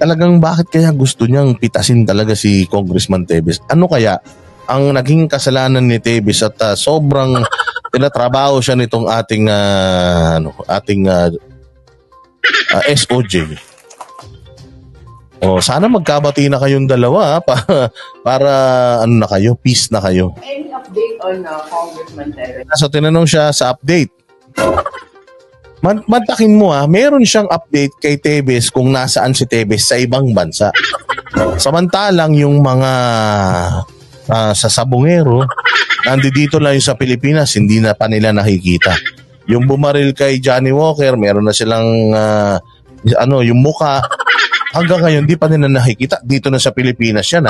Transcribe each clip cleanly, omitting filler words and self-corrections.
talagang bakit kaya gusto niyang pitasin talaga si Congressman Teves? Ano kaya ang naging kasalanan ni Teves at sobrang tinatrabaho siya nitong ating SOJ? Sana magkabati na kayong dalawa para ano na kayo, peace na kayo. Any update on Congressman Teves? So tinanong siya sa update. Mantakin mo meron siyang update kay Teves kung nasaan si Teves sa ibang bansa. Samantalang yung mga sa sabungero, nandito lang yung sa Pilipinas, hindi na pa nila nakikita. Yung bumaril kay Johnny Walker, meron na silang yung muka. Hanggang ngayon, di pa nila nakikita. Dito na sa Pilipinas yan,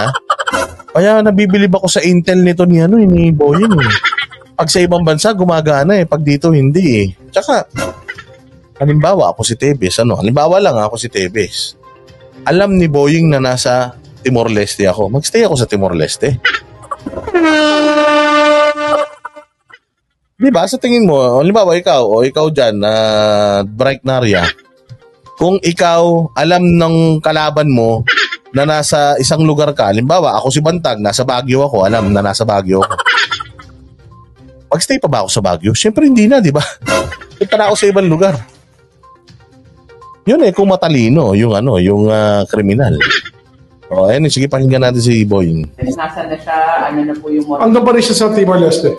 Kaya nabibilib ako sa intel nito ni Boying. Pag sa ibang bansa, gumagana Pag dito, hindi Tsaka, halimbawa ako si Teves, halimbawa lang ako si Teves. Alam ni Boying na nasa Timor-Leste ako. Magstay ako sa Timor-Leste. Diba? Sa tingin mo, halimbawa ikaw dyan, Bright Naria, kung ikaw alam ng kalaban mo na nasa isang lugar ka, halimbawa ako si Bantag, nasa Baguio ako, alam na nasa Baguio ako. Magstay pa ba ako sa Baguio? Siyempre hindi na, di ba? Punta na ako sa ibang lugar. Yun kung matalino, yung kriminal. Sige, pakinggan natin si Boying. Nasaan na siya? Ano na po yung moral? Andun pa rin siya sa Timor-Leste.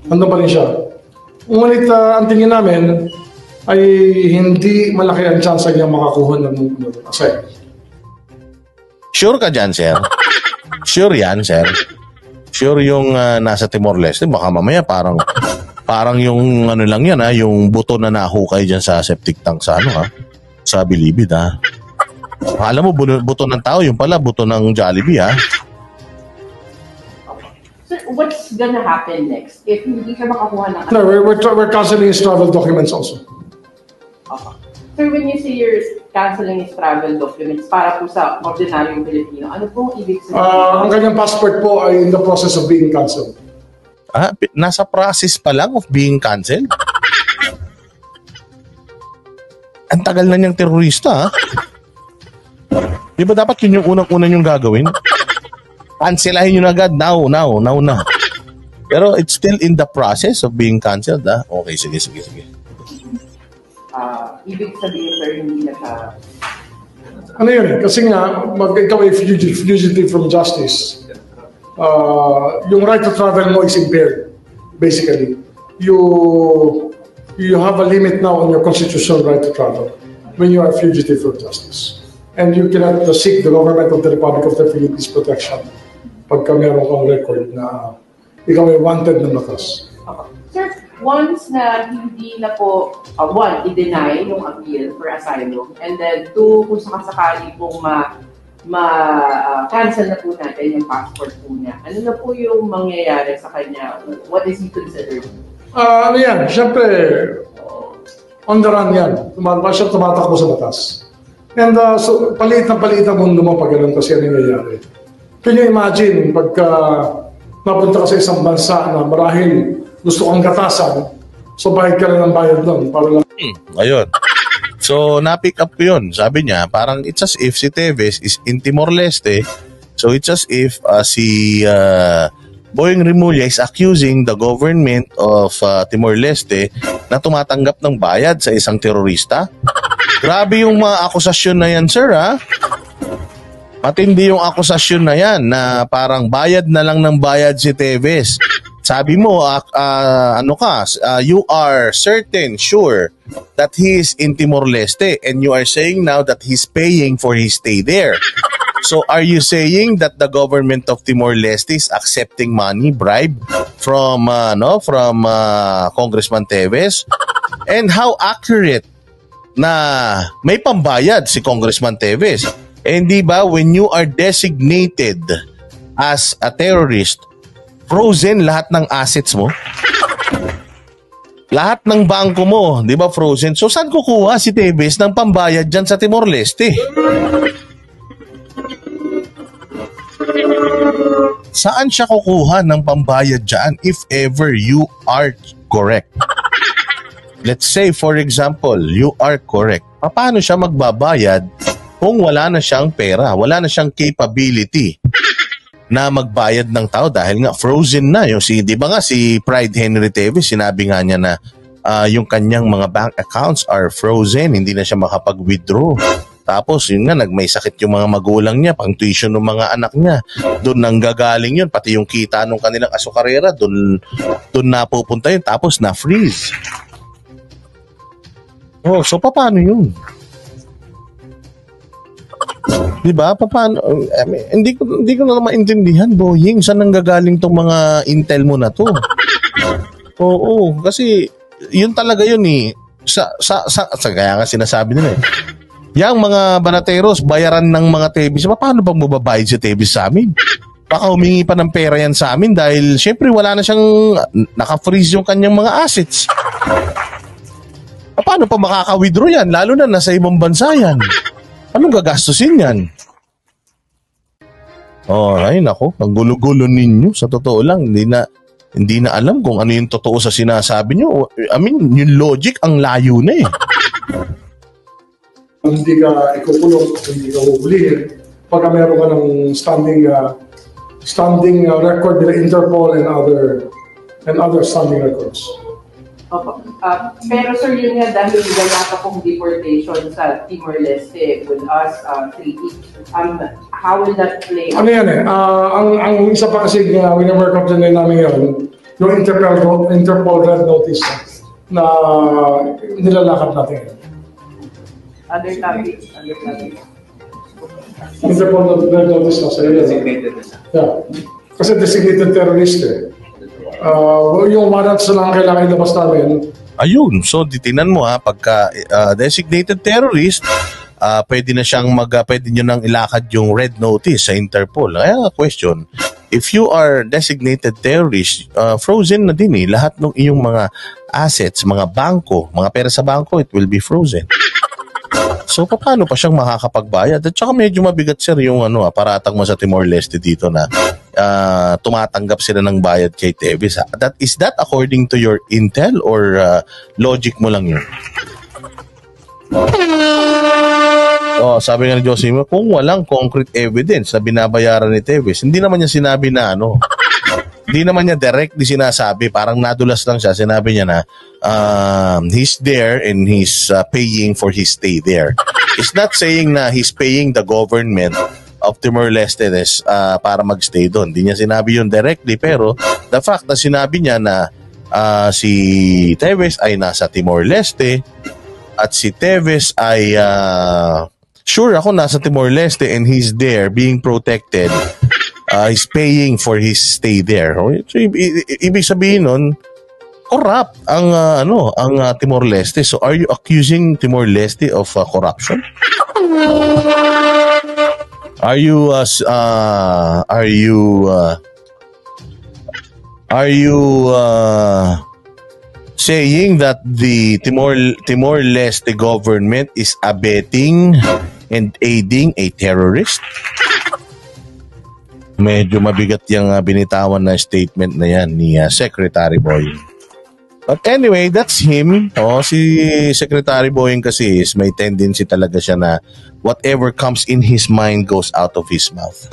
Andun pa rin siya. Ngunit ang tingin namin ay hindi malaki ang chance niya makakuha ng asay. Sure ka dyan, sir? Sure yan, sir? Sure yung nasa Timor-Leste? Baka mamaya parang yung lang yan, yung buto na nahukay dyan sa septic tank sa sa Bilibid, Alam mo, buto ng tao, yung pala, buto ng Jollibee, Sir, what's gonna happen next if hindi siya makakuha ng... No, we're canceling his travel documents also. Okay. Sir, when you say you're canceling his travel documents para po sa ordinaryong Pilipino, ano pong ibig sabihin? Ang kanyang passport po ay in the process of being cancelled. Nasa process pa lang of being cancelled? Ang tagal na niyang terorista, Di ba dapat yun yung unang-una niyong gagawin? Cancelahin nyo na agad. Now na. Pero it's still in the process of being cancelled, Okay, sige. Ibig sabihin, sir, hindi na siya... Ano yun Kasi nga, ikaw ay fugitive from justice. Yung right to travel mo is impaired, basically. You have a limit now on your constitutional right to travel when you are a fugitive from justice. And you cannot seek the government of the Republic of the Philippines protection pagka meron kang record na ikaw ay wanted ng batas. Sir, once na hindi na po, i-deny yung appeal for asylum, and then two, kung sakasakali pong cancel na po natin yung passport po niya, ano na po yung mangyayari sa kanya? What is he considered? Ano yan? Siyempre, on the run yan. Tumatakbo sa batas. And so, paliit na mundo mo pag ganun kasi ano nangyayari. Can you imagine pagka napunta ka sa isang bansa na marahil gusto kang gatasan, so bayad ka lang ng bayad doon para lang... Ayun. So, na-pick up ko yun. Sabi niya, parang it's as if si Teves is in Timor-Leste. So, it's as if si Boying Rimulya is accusing the government of Timor-Leste na tumatanggap ng bayad sa isang terorista. Grabe yung mga akusasyon na yan, sir, Matindi yung akusasyon na yan na parang bayad na lang ng bayad si Teves. Sabi mo, you are sure that he is in Timor-Leste and you are saying now that he's paying for his stay there. So are you saying that the government of Timor-Leste is accepting money, bribe from Congressman Teves? And how accurate na may pambayad si Congressman Teves? Hindi ba when you are designated as a terrorist, frozen lahat ng assets mo? Lahat ng bangko mo, di ba frozen? So saan kukuha si Teves ng pambayad dyan sa Timor-Leste? Saan siya kukuha ng pambayad dyan if ever you are correct? Let's say, for example, you are correct. Paano siya magbabayad kung wala na siyang pera, wala na siyang capability na magbayad ng tao dahil nga frozen na yung di ba nga si Pride Henry Teves, sinabi nga niya na yung kanyang mga bank accounts are frozen, hindi na siya makapag-withdraw. Tapos yun nga, may sakit yung mga magulang niya, pang tuition ng mga anak niya. Doon nanggagaling yun, pati yung kita ng kanilang asukarera, doon napupunta yun, tapos na-freeze. Oh, so paano yun? Diba? Paano? Hindi ko na maintindihan, Boying, saan nanggagaling tong mga intel mo na to? Oo, kasi yun talaga yun eh. Kaya nga sinasabi nila eh. Yang mga banateros, bayaran ng mga Teves. Paano bang mababayad si Teves sa amin? Baka humingi pa ng pera yan sa amin dahil syempre wala na siyang naka-freeze yung kanyang mga assets. Paano pa makaka-withdraw yan? Lalo na nasa ibang bansa yan. Anong gagastusin yan? Oh, ay nako, ang gulo-gulo ninyo. Sa totoo lang, hindi na alam kung ano yung totoo sa sinasabi nyo. I mean, yung logic ang layo na eh. Hindi ka ikukulong, hindi ka huhulihin pagka meron ka ng standing record nila Interpol and other standing records. Opo. Pero sir, yun nga dahil wala pa pong deportation sa Timor-Leste with us treaty, how will that play out? Ano yan eh, ang isa pa kasi wina-work up din namin yun, yung Interpol Red Notice na nilalakad natin yun. Other topics. Interpol Red Notice na sa'yo. Designated na siya. Yeah. Kasi designated terrorist eh. Yung warrants na lang kailangan ilabas namin. Ayun, so titinan mo ha, pagka designated terrorist, pwede na siyang pwede nyo nang ilakad yung red notice sa Interpol. Kaya question, if you are designated terrorist, frozen na din eh. Lahat ng iyong mga assets, mga bangko, mga pera sa bangko, it will be frozen. So paano pa siyang makakapagbayad? At saka medyo mabigat sir yung paratang mo sa Timor-Leste dito na tumatanggap sila ng bayad kay Teves. Is that according to your intel or logic mo lang yun? Oh, sabi nga ni Josie, kung walang concrete evidence na binabayaran ni Teves, hindi naman niya sinabi na hindi naman niya directly sinasabi, parang nadulas lang siya, sinabi niya na he's there and he's paying for his stay there. It's not saying na he's paying the government of Timor-Leste para magstay doon. Hindi niya sinabi yun directly, pero the fact na sinabi niya na si Teves ay nasa Timor-Leste at si Teves ay sure ako nasa Timor-Leste and he's there being protected. He's paying for his stay there. So, ibig sabihin nun, corrupt ang Timor-Leste. So are you accusing Timor-Leste of corruption? Are you saying that the Timor-Leste government is abetting and aiding a terrorist? Medyo mabigat yung binitawan na statement na yan ni Secretary Boying. But anyway, that's him. Si Secretary Boying kasi may tendency talaga siya na whatever comes in his mind goes out of his mouth.